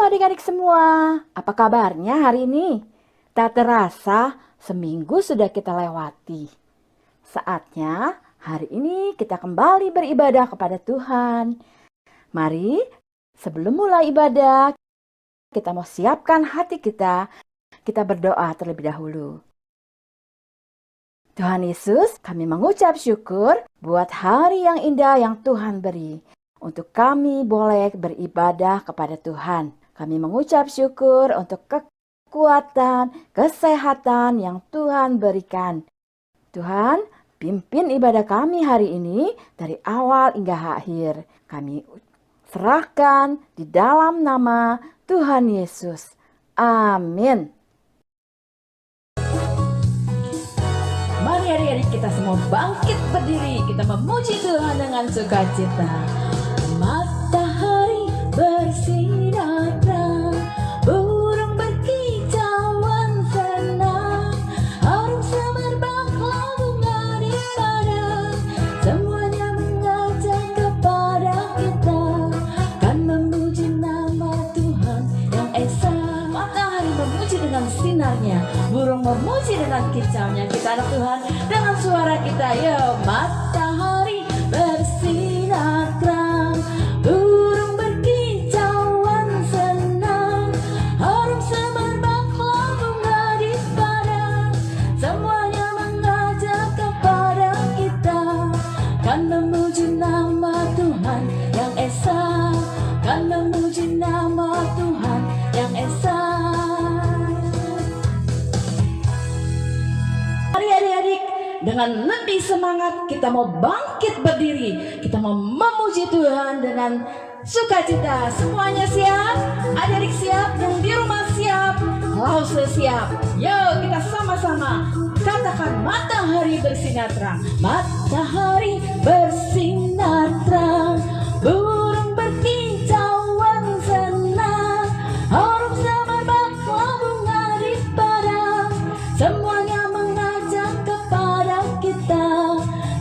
adik-adik semua, apa kabarnya hari ini? Tak terasa seminggu sudah kita lewati. Saatnya hari ini kita kembali beribadah kepada Tuhan. Mari sebelum mulai ibadah, kita mau siapkan hati kita berdoa terlebih dahulu. Tuhan Yesus, kami mengucap syukur buat hari yang indah yang Tuhan beri. Untuk kami boleh beribadah kepada Tuhan. Kami mengucap syukur untuk kekuatan, kesehatan yang Tuhan berikan. Tuhan, pimpin ibadah kami hari ini dari awal hingga akhir. Kami serahkan di dalam nama Tuhan Yesus. Amin. Mari adik-adik kita semua bangkit berdiri. Kita memuji Tuhan dengan sukacita. Matahari bersinar terang, burung berkicauan senang, harum semerbaklah bunga di padang, semuanya mengajak kepada kita, kan memuji nama Tuhan yang esa. Matahari memuji dengan sinarnya, burung memuji dengan kicaunya. Kita anak Tuhan dengan suara kita, yo. Matahari bersinar terang, burung berkicauan senang, harum semerbaklah bunga di padang, semuanya mengajak kepada kita, kan memuji nama Tuhan yang esa, kan memuji nama Tuhan yang esa. Mari adik-adik, dengan lebih semangat kita mau bangkit berdiri. Kita mau memuji Tuhan dengan sukacita. Semuanya siap? Adik-adik siap? Yang di rumah siap? Lause siap? Yo, kita sama-sama katakan matahari bersinar terang. Matahari bersinar terang, burung berkicauan senang, harum semerbaklah bunga di padang, semuanya mengajak kepada kita,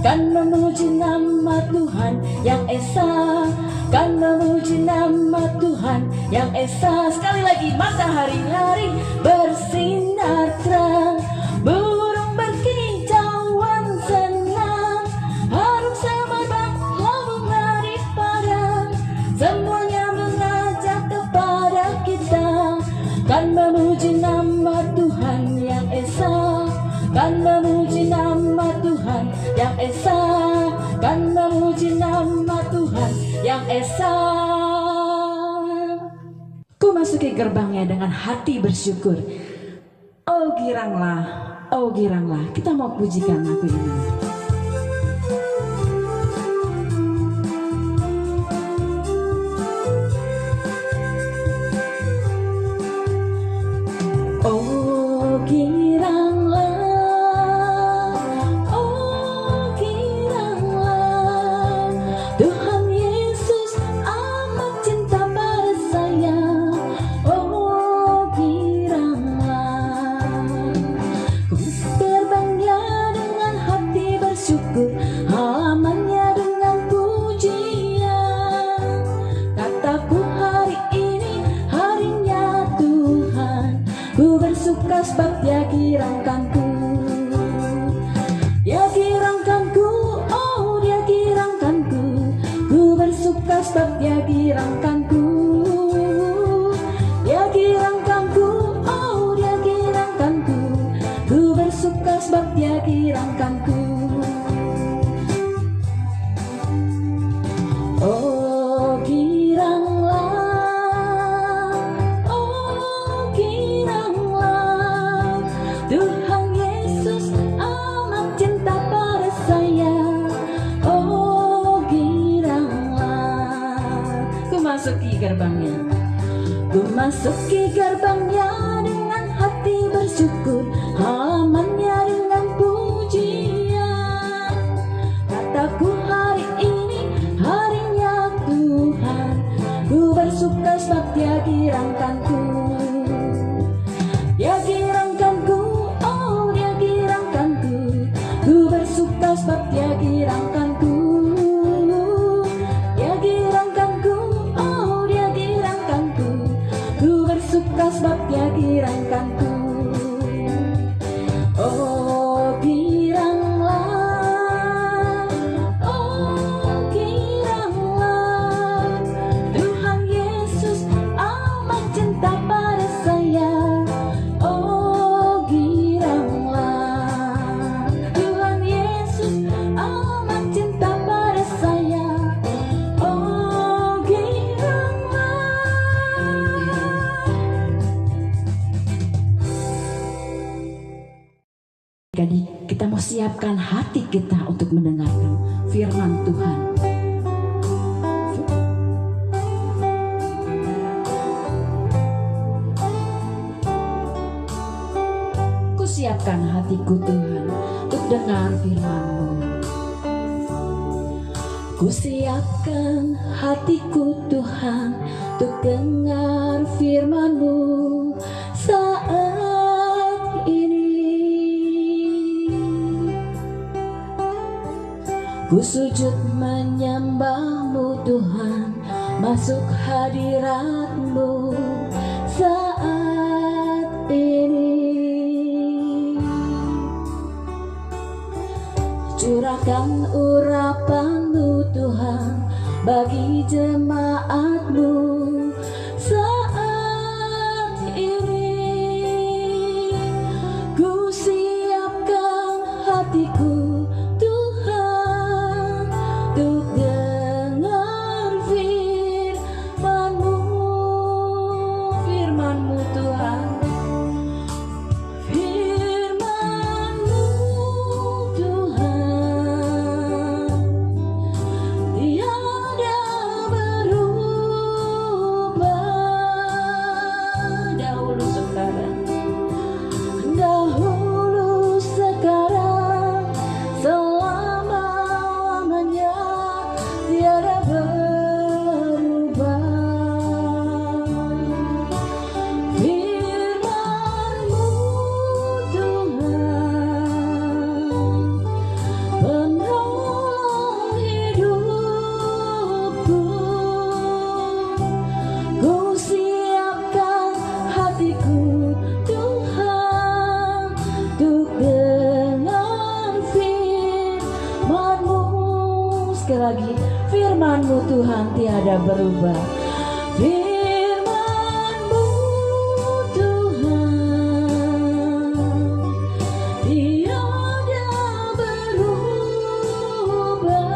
kan memuji nama Tuhan yang esa, kan memuji nama Tuhan yang esa. Sekali lagi, matahari bersinar terang, burung berkicauan senang, harum semerbaklah bunga di padang, semuanya mengajak kepada kita, kan memuji nama Tuhan yang esa, kan memuji nama Tuhan yang esa, kan memuji nama Tuhan yang esa. Ku masuki gerbangnya dengan hati bersyukur. Oh giranglah, kita mau pujikan lagu ini. Oh giranglah, Tuhan Yesus amat cinta pada saya. Oh giranglah, ku terbangnya dengan hati bersyukur, halamannya dengan pujian. Kataku hari ini harinya Tuhan, ku bersuka sebab Dia girangkanku. Dia girangkanku, oh Dia girangkanku, ku bersuka sebab Dia girangkanku. Dia girangkanku, oh Dia girangkanku, ku bersuka sebab Dia girangkanku. Oh giranglah, Tuhan Yesus amat cinta pada saya. Oh giranglah, ku masuki gerbangnya, ku masuki gerbangnya dengan hati bersyukur, halamannya dengan pujian. Kataku hari ini harinya Tuhan, ku bersuka sebab Dia girangkanku. Dia girangkanku, oh Dia girangkanku, ku bersuka sebab Dia girangkanku. Dia girangkanku, oh Dia girangkanku, siapkan hati kita untuk mendengarkan firman Tuhan. Kusiapkan hatiku Tuhan untuk dengar firman-Mu. Kusiapkan hatiku Tuhan untuk dengar firman-Mu saat ini. Ku sujud menyembah-Mu Tuhan, masuk hadirat-Mu saat ini. Curahkan urapan-Mu Tuhan bagi jemaat-Mu saat ini. Ku siapkan hatiku Tuhan untuk dengar firman-Mu, firman-Mu Tuhan. Lagi firman-Mu Tuhan tiada berubah. Firman-Mu Tuhan tiada berubah.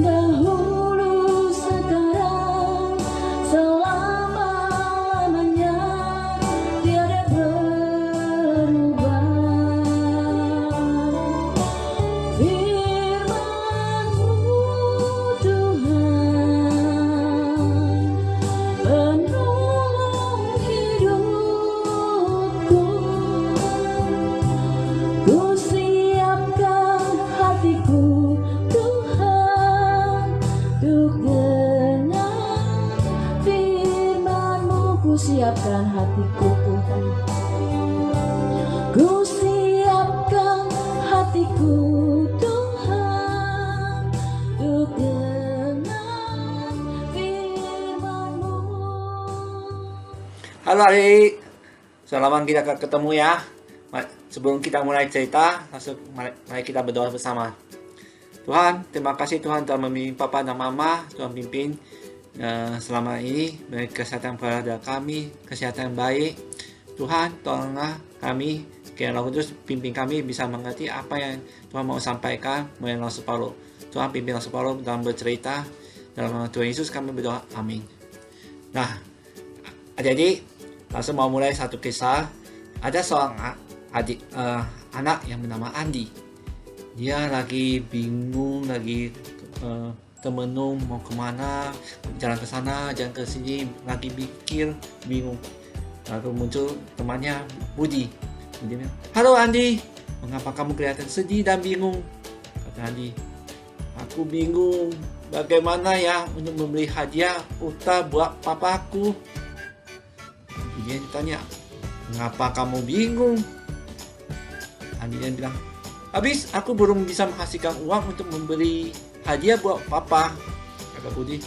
Dahulu, sekarang, selama-lamanya tiada berubah. Siapkan hatiku Tuhan, ku siapkan hatiku Tuhan untuk dengar firman-Mu. Halo adik, selamat kita ketemu ya. Sebelum kita mulai cerita, mari kita berdoa bersama. Tuhan, terima kasih Tuhan telah membimbing Papa dan Mama. Tuhan pimpin selama ini beri kesehatan pada kami, kesehatan yang baik. Tuhan, tolonglah kami, kiranya Roh Kudus pimpin kami bisa mengerti apa yang Tuhan mau sampaikan melalui Rasul Paulus. Tuhan pimpin Rasul Paulus dalam bercerita. Dalam nama Tuhan Yesus kami berdoa, amin. Nah, adik-adik, langsung mau mulai satu kisah. Ada seorang anak yang bernama Andi. Dia lagi bingung, lagi termenung mau kemana, jalan ke sana, jalan ke sini, lagi mikir, bingung. Lalu muncul temannya Budi. Dia bilang, halo Andi, mengapa kamu kelihatan sedih dan bingung? Kata Andi, aku bingung bagaimana ya untuk membeli hadiah ulta buat papaku. Dia ditanya, mengapa kamu bingung? Andi bilang, habis aku belum bisa menghasilkan uang untuk membeli hadiah buat papa. Kata Budi,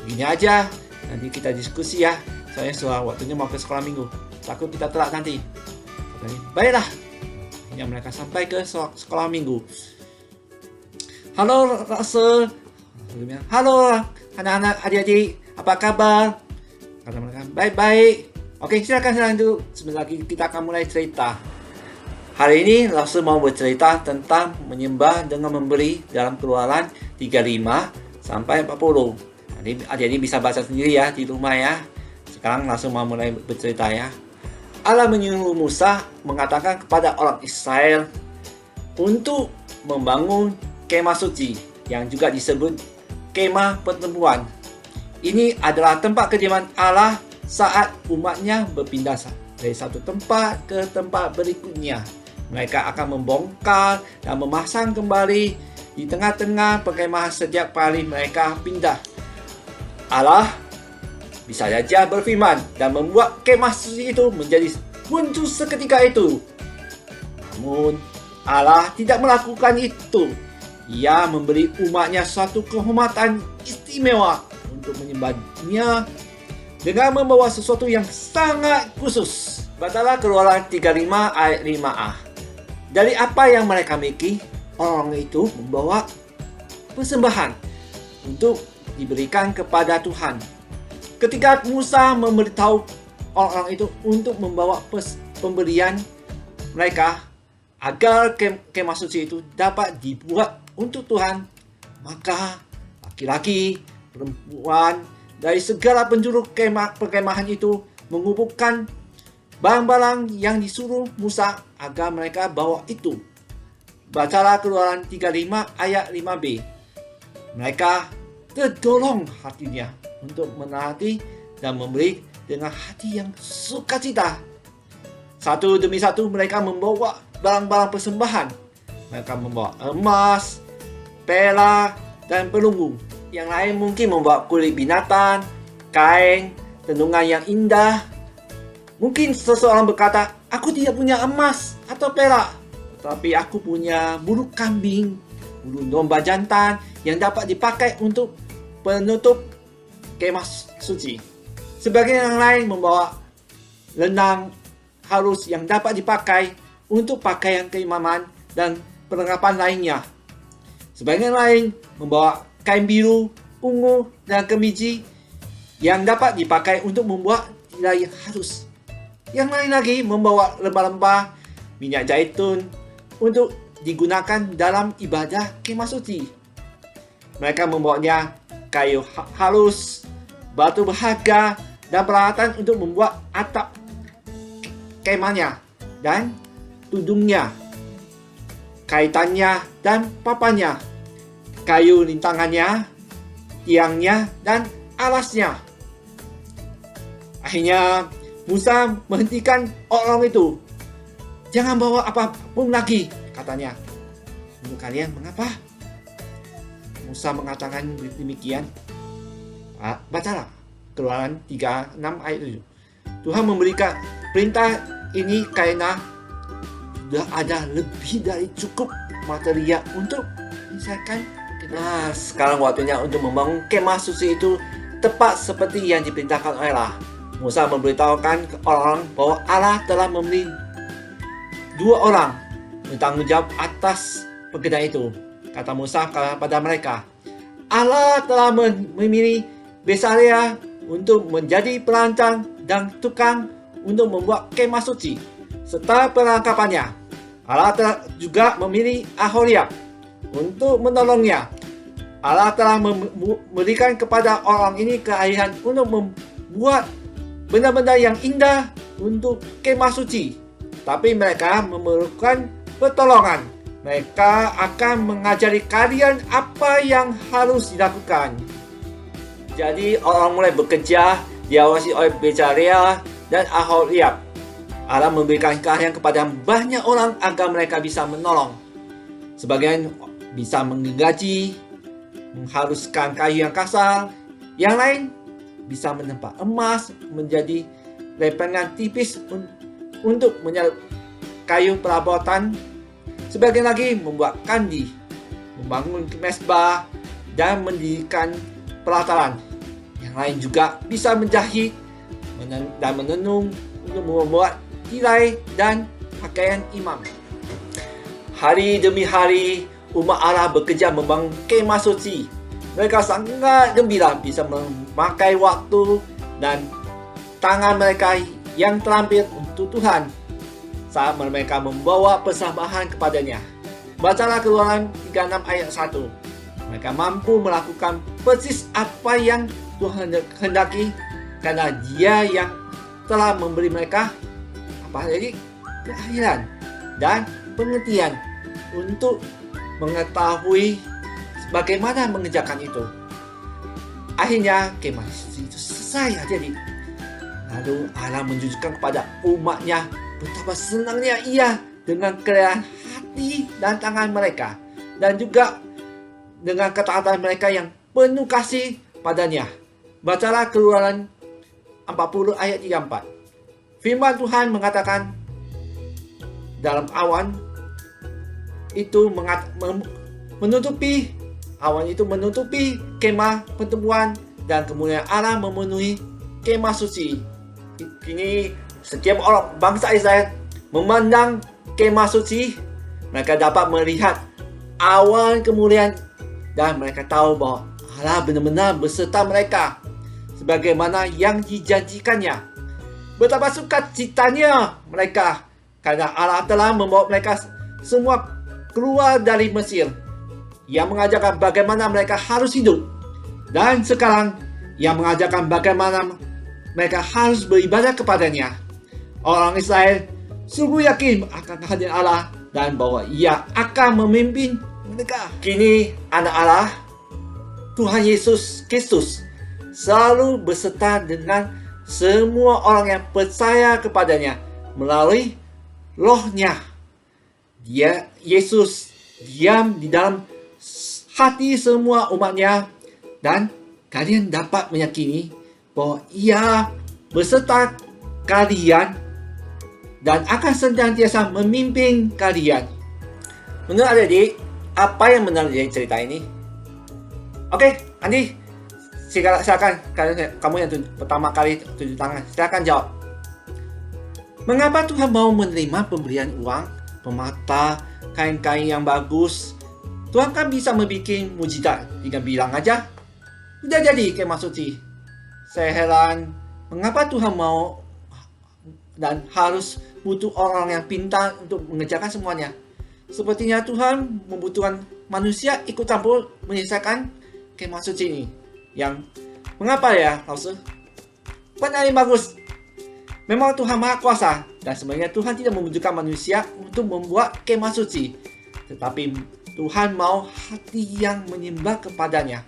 begini aja, nanti kita diskusi ya. Saya sudah waktunya mau ke sekolah minggu, takut kita telat nanti. Katanya, baiklah. Yang mereka sampai ke sekolah minggu. Halo Rasul. Halo anak-anak, adik-adik, apa kabar? Kata mereka, baik-baik. Oke, silakan dulu. Sebentar lagi kita akan mulai cerita. Hari ini Rasul mau bercerita tentang menyembah dengan memberi dalam Keluaran 35 sampai 40. Jadi adik-adik bisa baca sendiri ya di rumah ya. Sekarang Rasul mau mulai bercerita ya. Allah menyuruh Musa mengatakan kepada orang Israel untuk membangun kemah suci yang juga disebut kemah pertemuan. Ini adalah tempat kediaman Allah saat umatnya berpindah dari satu tempat ke tempat berikutnya. Mereka akan membongkar dan memasang kembali di tengah-tengah perkemahan setiap kali mereka pindah. Allah bisa saja berfirman dan membuat kemah suci itu menjadi muncul seketika itu. Namun Allah tidak melakukan itu. Ia memberi umatnya suatu kehormatan istimewa untuk menyembahnya dengan membawa sesuatu yang sangat khusus. Bacalah Keluaran 35 ayat 5a. Dari apa yang mereka miliki, orang itu membawa persembahan untuk diberikan kepada Tuhan. Ketika Musa memberitahu orang-orang itu untuk membawa pemberian mereka agar kemah suci itu dapat dibuat untuk Tuhan, maka laki-laki, perempuan dari segala penjuru perkemahan itu mengumpulkan barang-barang yang disuruh Musa agar mereka bawa itu. Bacalah Keluaran 35 ayat 5b. Mereka terdorong hatinya untuk menaati dan memberi dengan hati yang sukacita. Satu demi satu mereka membawa barang-barang persembahan. Mereka membawa emas, perak, dan perunggu. Yang lain mungkin membawa kulit binatang, kain, tenungan yang indah. Mungkin seseorang berkata, aku tidak punya emas atau perak, tetapi aku punya bulu kambing, bulu domba jantan yang dapat dipakai untuk penutup kemah suci. Sebagian yang lain membawa lenang halus yang dapat dipakai untuk pakaian keimaman dan perlengkapan lainnya. Sebagian lain membawa kain biru, ungu, dan kemiji yang dapat dipakai untuk membuat tirai halus. Yang lain lagi membawa lembah-lembah minyak zaitun untuk digunakan dalam ibadah kemah suci. Mereka membawanya kayu halus, batu berharga, dan peralatan untuk membuat atap kemahnya dan tudungnya, kaitannya dan papannya, kayu rintangannya, tiangnya, dan alasnya. Akhirnya Musa menghentikan orang itu. Jangan bawa apapun lagi, katanya. Menurut kalian mengapa Musa mengatakan demikian? Bacalah Keluaran 36 ayat 7. Tuhan memberikan perintah ini karena sudah ada lebih dari cukup material untuk menyelesaikan. Nah, sekarang waktunya untuk membangun kemah suci itu tepat seperti yang diperintahkan oleh Allah. Musa memberitahukan ke orang bahwa Allah telah memilih 2 orang bertanggung jawab atas pekerjaan itu. Kata Musa kepada mereka, Allah telah memilih Besaleel untuk menjadi perancang dan tukang untuk membuat kemah suci serta perlengkapannya. Allah telah juga memilih Aholiab untuk menolongnya. Allah telah memberikan kepada orang ini keahlian untuk membuat benda-benda yang indah untuk kemah suci. Tapi mereka memerlukan pertolongan. Mereka akan mengajari kalian apa yang harus dilakukan. Jadi orang mulai bekerja diawasi oleh Besaleel dan Aholiab. Allah memberikan keahlian kepada banyak orang agar mereka bisa menolong. Sebagian bisa menggaji, menghaluskan kayu yang kasar. Yang lain bisa menempa emas menjadi lepengan tipis untuk menyalut kayu perabotan. Sebagian lagi membuat kandi, membangun mesbah, dan mendirikan pelataran. Yang lain juga bisa menjahit dan menenun untuk membuat tirai dan pakaian imam. Hari demi hari, umat Allah bekerja membangun kemah suci. Mereka sangat gembira bisa memakai waktu dan tangan mereka yang terampil untuk Tuhan saat mereka membawa persembahan kepadanya. Bacalah Keluaran 36 ayat 1. Mereka mampu melakukan persis apa yang Tuhan hendaki karena Dia yang telah memberi mereka apa jadi keahlian dan pengertian untuk mengetahui bagaimana mengerjakan itu. Akhirnya kemah suci itu selesai jadi. Lalu Allah menunjukkan kepada umatnya betapa senangnya ia dengan kerayahan hati dan tangan mereka, dan juga dengan ketaatan mereka yang penuh kasih padanya. Bacalah Keluaran 40 ayat 34. Firman Tuhan mengatakan dalam awan itu menutupi kemah pertemuan, dan kemudian Allah memenuhi kemah suci. Kini setiap orang bangsa Israel memandang kemah suci, mereka dapat melihat awan kemuliaan, dan mereka tahu bahwa Allah benar-benar beserta mereka sebagaimana yang dijanjikannya. Betapa sukacitanya mereka karena Allah telah membawa mereka semua keluar dari Mesir. Yang mengajarkan bagaimana mereka harus hidup, dan sekarang yang mengajarkan bagaimana mereka harus beribadah kepadanya. Orang Israel sungguh yakin akan kehadiran Allah dan bahwa Ia akan memimpin mereka. Kini anak Allah, Tuhan Yesus Kristus, selalu beserta dengan semua orang yang percaya kepadanya melalui Roh-Nya. Yesus diam di dalam hati semua umatnya, dan kalian dapat meyakini bahwa Ia beserta kalian dan akan senantiasa memimpin kalian. Menurut adik-adik, apa yang benar dari cerita ini? Oke, Andi, silakan kamu yang pertama kali tunjuk tangan, silakan jawab. Mengapa Tuhan mau menerima pemberian uang, permata, kain-kain yang bagus? Tuhan kan bisa membuat mujizat dengan bilang aja, udah jadi kemah suci. Saya heran, mengapa Tuhan mau dan harus butuh orang yang pintar untuk mengerjakan semuanya? Sepertinya Tuhan membutuhkan manusia ikut campur menyelesaikan kemah suci ini. Mengapa ya, Lausel? Benar yang bagus. Memang Tuhan Maha Kuasa, dan sebenarnya Tuhan tidak membutuhkan manusia untuk membuat kemah suci. Tetapi Tuhan mau hati yang menyembah kepadanya.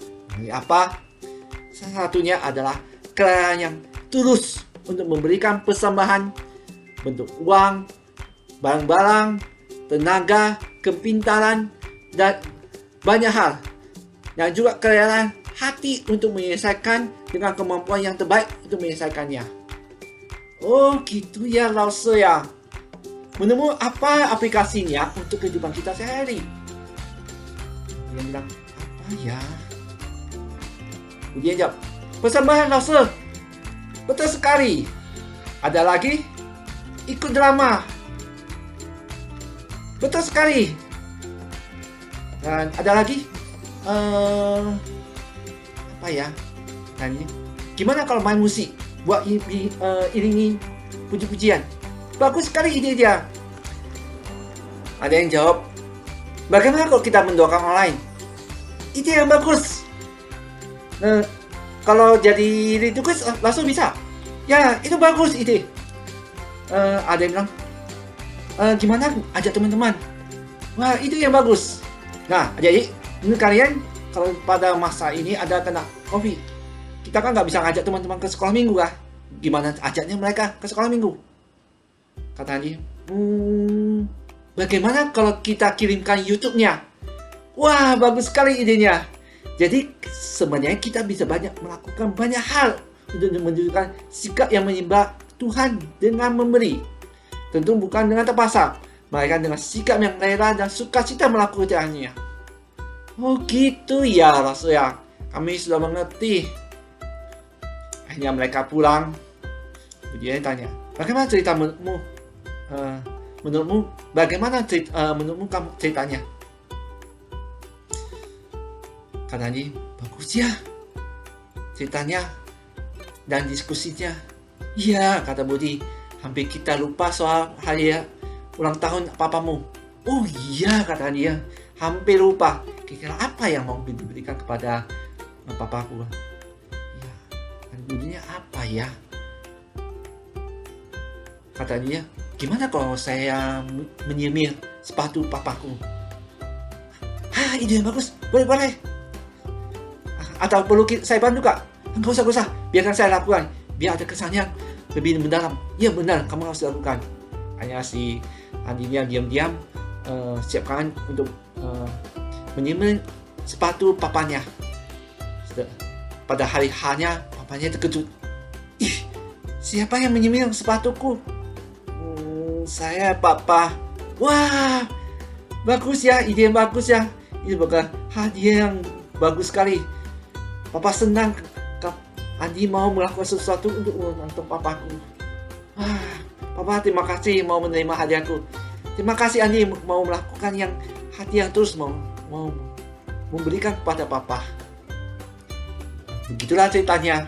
Apa? Salah satunya adalah kerayan yang tulus untuk memberikan persembahan bentuk uang, barang-barang, tenaga, kepintaran, dan banyak hal. Dan juga kerayan hati untuk menyelesaikan dengan kemampuan yang terbaik untuk menyelesaikannya. Oh gitu ya, Lausel ya. Menemu apa aplikasinya untuk kehidupan kita sehari? Dia bilang, apa ya? Dia jawab, persembahan Lausel. Betul sekali. Ada lagi? Ikut drama. Betul sekali. Dan ada lagi? Apa ya? Gimana kalau main musik? Buat iringi puji-pujian. Bagus sekali ide dia. Ada yang jawab, bagaimana kalau kita mendoakan orang lain? Ide yang bagus. Kalau jadi liturgis langsung bisa. Ya, itu bagus ide. Ada yang bilang, gimana ajak teman-teman? Wah, itu yang bagus. Nah, jadi ini kalian kalau pada masa ini ada kena COVID, kita kan nggak bisa ngajak teman-teman ke sekolah minggu kah? Gimana ajaknya mereka ke sekolah minggu? Kata Andi, bagaimana kalau kita kirimkan YouTube-nya? Wah, bagus sekali idenya. Jadi sebenarnya kita bisa melakukan banyak hal untuk menunjukkan sikap yang menyembah Tuhan dengan memberi. Tentu bukan dengan terpaksa, melainkan dengan sikap yang rela dan sukacita melakukannya. Oh gitu ya, Rasul ya. Kami sudah mengerti. Akhirnya mereka pulang. Dia tanya, bagaimana cerita menurutmu? Bagaimana menurutmu kamu ceritanya? Kata Andi, bagus ya ceritanya dan diskusinya. Iya, kata Budi, hampir kita lupa soal hari ulang tahun papamu. Oh iya, kata dia, hampir lupa. Kira-kira apa yang mau diberikan kepada papaku? Ya, dan Budinya apa ya? Kata dia, gimana kalau saya menyemir sepatu papaku? Ide yang bagus, boleh. Atau perlu saya bantu kak? Enggak usah, biarkan saya lakukan, biar ada kesan yang lebih mendalam. Iya benar, kamu harus lakukan. Hanya si Andinya diam-diam siapkan untuk menyemir sepatu papanya. Pada hari hanya papanya terkejut. Ih, siapa yang menyemir sepatuku? Saya, papa. Wah, bagus ya, ide yang bagus ya. Ini bukan hadiah yang bagus sekali. Papa senang Andi mau melakukan sesuatu untuk papaku. Papa terima kasih mau menerima hadiahku. Terima kasih Andi mau melakukan yang hati yang terus mau memberikan kepada papa. Begitulah ceritanya.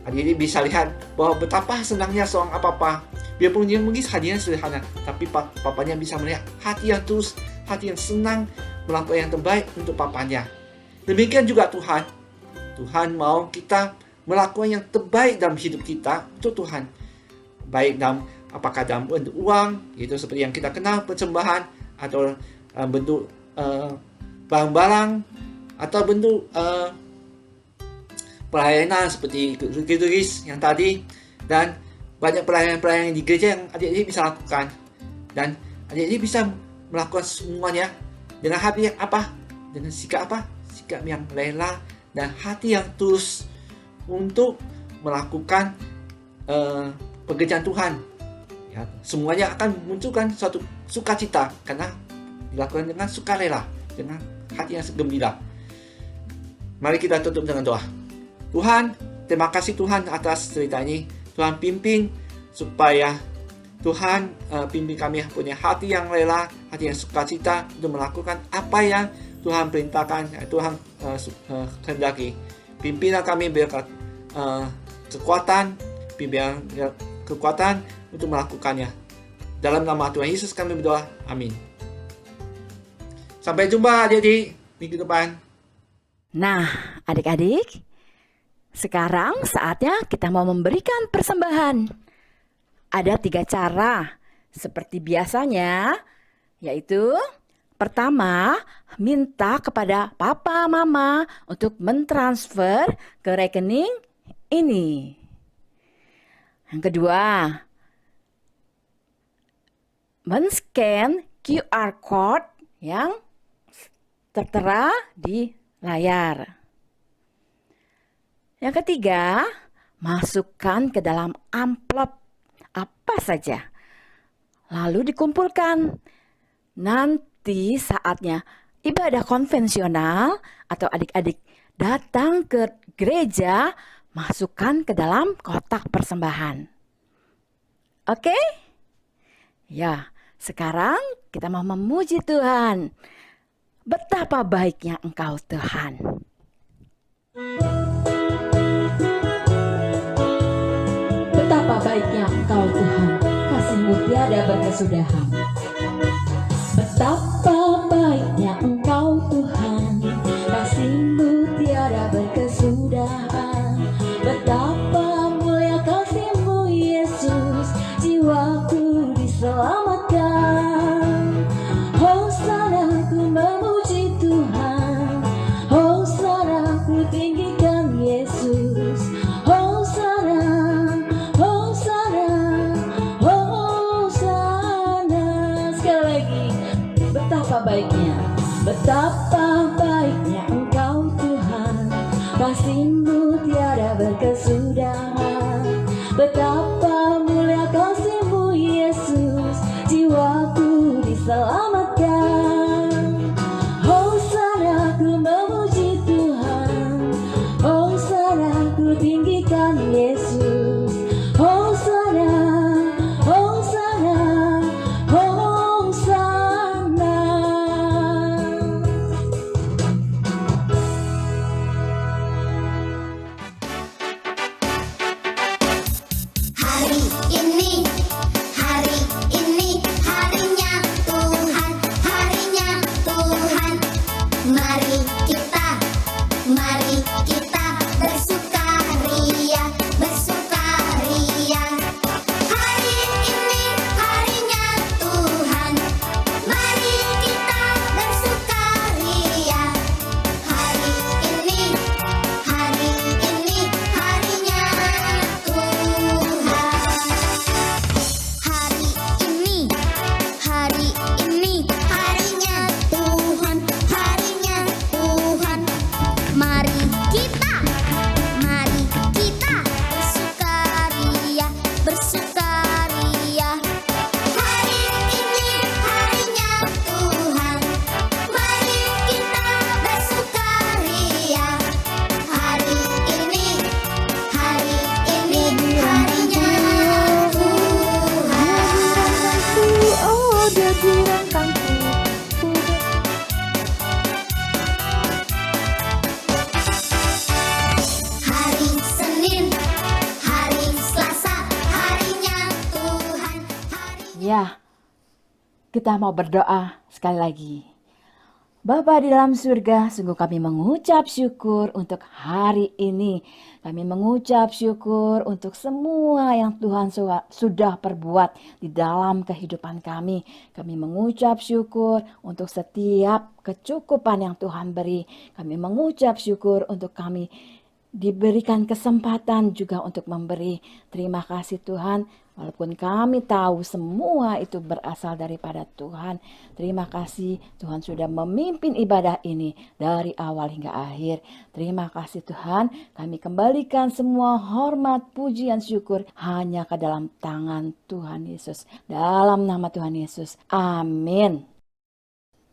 Andi bisa lihat bahwa betapa senangnya seorang papa. Biarpun dia mungkin hadiahnya sederhana, tapi papanya bisa melihat hati yang tulus, hati yang senang melakukan yang terbaik untuk papanya. Demikian juga Tuhan. Tuhan mau kita melakukan yang terbaik dalam hidup kita untuk Tuhan. Baik apakah dalam bentuk uang, yaitu seperti yang kita kenal persembahan, atau bentuk barang-barang, atau bentuk pelayanan seperti gereja yang tadi, dan banyak pelayanan-pelayanan di gereja yang adik-adik bisa lakukan. Dan adik-adik bisa melakukan semuanya dengan hati yang apa? Dengan sikap apa? Sikap yang rela dan hati yang tulus untuk melakukan pekerjaan Tuhan. Ya, semuanya akan munculkan suatu sukacita karena dilakukan dengan sukarela, dengan hati yang gembira. Mari kita tutup dengan doa. Tuhan, terima kasih Tuhan atas cerita ini. Tuhan pimpin supaya Tuhan pimpin kami punya hati yang rela, hati yang sukacita untuk melakukan apa yang Tuhan perintahkan, Tuhan kehendaki. Pimpinlah kami biar kekuatan untuk melakukannya. Dalam nama Tuhan Yesus kami berdoa. Amin. Sampai jumpa adik-adik minggu depan. Nah, adik-adik, sekarang saatnya kita mau memberikan persembahan. Ada 3 cara seperti biasanya, yaitu pertama, minta kepada papa mama untuk mentransfer ke rekening ini. Yang kedua, men-scan QR code yang tertera di layar. Yang ketiga, masukkan ke dalam amplop apa saja, lalu dikumpulkan. Nanti saatnya ibadah konvensional atau adik-adik datang ke gereja, masukkan ke dalam kotak persembahan. Oke? Ya, sekarang kita mau memuji Tuhan. Betapa baiknya Engkau Tuhan. Betapa baiknya Engkau Tuhan, kasih-Mu tiada berkesudahan. Betapa baiknya Engkau Tuhan, kasih-Mu tiada berkesudahan. Betapa mulia kasih-Mu Yesus, jiwaku diselamatkan. Hosana ku memuji Tuhan, Hosana ku tinggikan Yesus. Hosana, Hosana, Hosana. Sekali lagi, betapa baiknya Engkau Tuhan, kasih-Mu tiada berkesudahan. Betapa mulia kasih-Mu Yesus, jiwaku diselamatkan. Hosana ku memuji Tuhan, Hosana ku tinggikan Yesus. Hosana, Hosana, Hosana. Hari ini harinya Tuhan. biar girangkanku. Hari Senin, hari Selasa, harinya Tuhan. Ya, kita mau berdoa sekali lagi. Bapa di dalam surga, sungguh kami mengucap syukur untuk hari ini. Kami mengucap syukur untuk semua yang Tuhan sudah perbuat di dalam kehidupan kami. Kami mengucap syukur untuk setiap kecukupan yang Tuhan beri. Kami mengucap syukur untuk kami diberikan kesempatan juga untuk memberi. Terima kasih Tuhan, walaupun kami tahu semua itu berasal daripada Tuhan. Terima kasih Tuhan sudah memimpin ibadah ini dari awal hingga akhir. Terima kasih Tuhan, kami kembalikan semua hormat, pujian, syukur hanya ke dalam tangan Tuhan Yesus. Dalam nama Tuhan Yesus, amin.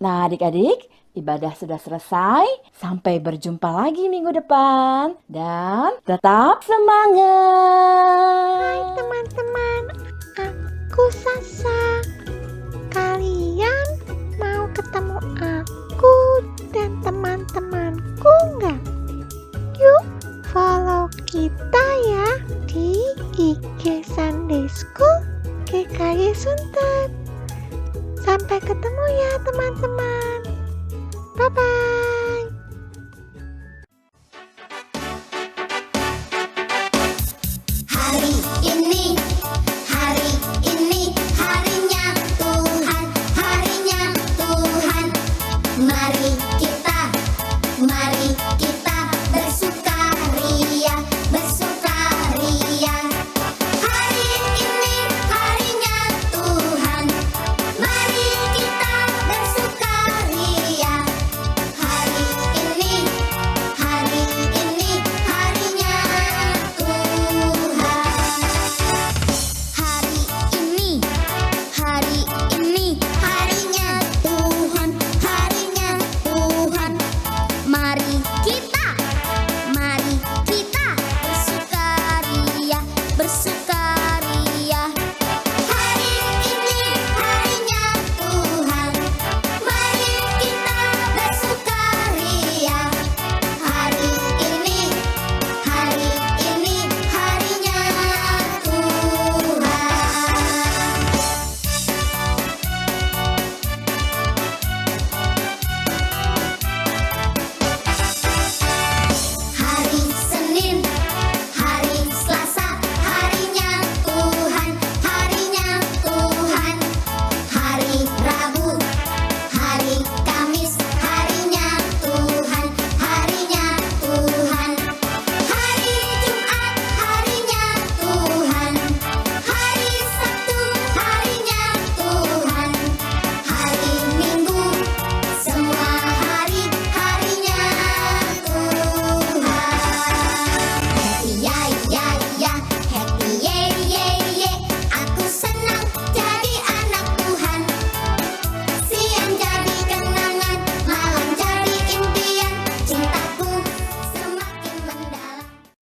Nah adik-adik, ibadah sudah selesai. Sampai berjumpa lagi minggu depan. Dan tetap semangat. Hai teman-teman, aku Sasa. Kalian mau ketemu aku dan teman-temanku nggak? Yuk follow kita ya di IG Sunday School GKY Sunter. Sampai ketemu ya teman-teman. Bye-bye.